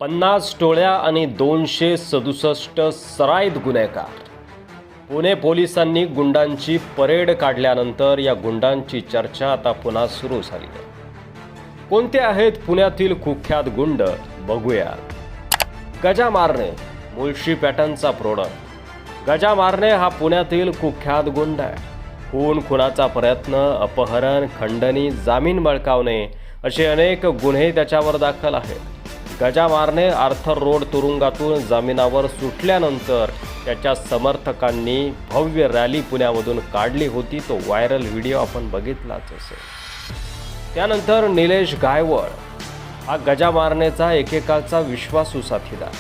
50 टोळ्या आणि 267 सराईत गुन्हेगार. पुणे पोलिसांनी गुंडांची परेड काढल्यानंतर या गुंडांची चर्चा आता पुन्हा सुरू झाली आहे. कोणते आहेत पुण्यातील कुख्यात गुंड बघूया. गजा मारणे मुळशी पॅटर्नचा प्रोडक्ट. गजा मारणे हा पुण्यातील कुख्यात गुंड आहे. खून, खुनाचा प्रयत्न, अपहरण, खंडणी, जामीन बळकावणे असे अनेक गुन्हे त्याच्यावर दाखल आहेत. गजा मारणे आर्थर रोड तुरुंगातून जामिनावर सुटल्यानंतर त्याच्या समर्थकांनी भव्य रॅली पुण्यामधून काढली होती. तो व्हायरल व्हिडिओ आपण बघितलाच असेल. त्यानंतर निलेश गायवळ हा गजा मारणेचा एकेकाळचा विश्वासू साथीदार.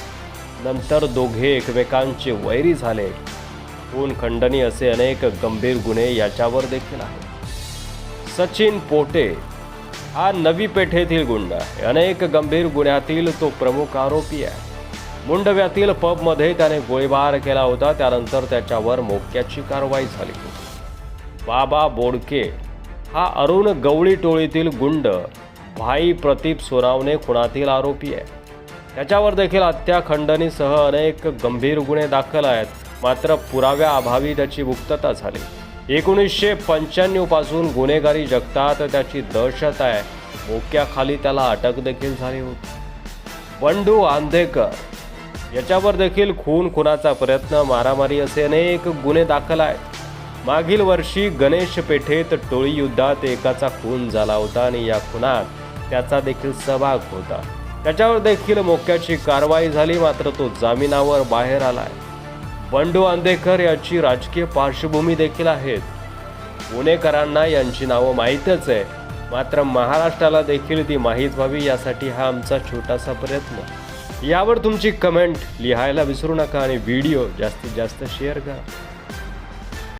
नंतर दोघे एकमेकांचे वैरी झाले. खून, खंडणी असे अनेक गंभीर गुन्हे याच्यावर देखील आहेत. सचिन पोटे हा नवी पेठेतील गुंड आहे. अनेक गंभीर गुन्ह्यातील तो प्रमुख आरोपी आहे. मुंडव्यातील पबमध्ये त्याने गोळीबार केला होता. त्यानंतर त्याच्यावर मोक्याची कारवाई झाली होती. बाबा बोडके हा अरुण गवळी टोळीतील गुंड भाई प्रदीप सोनावणे खुनातील आरोपी आहे. त्याच्यावर देखील हत्या, खंडणीसह अनेक गंभीर गुन्हे दाखल आहेत. मात्र पुराव्याअभावी त्याची मुक्तता झाली. 1995 पासून गुन्हेगारी जगतात त्याची दहशत आहे. मोक्याखाली त्याला अटक देखील झाली होती. बंडू आंधेकर याच्यावर देखील खून, खुनाचा प्रयत्न, मारामारी असे अनेक गुन्हे दाखल आहेत. मागील वर्षी गणेश पेठेत टोळी युद्धात एकाचा खून झाला होता आणि या खुनात त्याचा देखील सहभाग होता. त्याच्यावर देखील मोक्याची कारवाई झाली. मात्र तो जामिनावर बाहेर आलाय. बंडू आंधेकर याची राजकीय पार्श्वभूमी देखील आहे. पुणेकरांना यांची नावं माहीतच आहे. मात्र महाराष्ट्राला देखील ती माहीत व्हावी यासाठी हा आमचा छोटासा प्रयत्न. यावर तुमची कमेंट लिहायला विसरू नका आणि व्हिडिओ जास्तीत जास्त शेअर करा.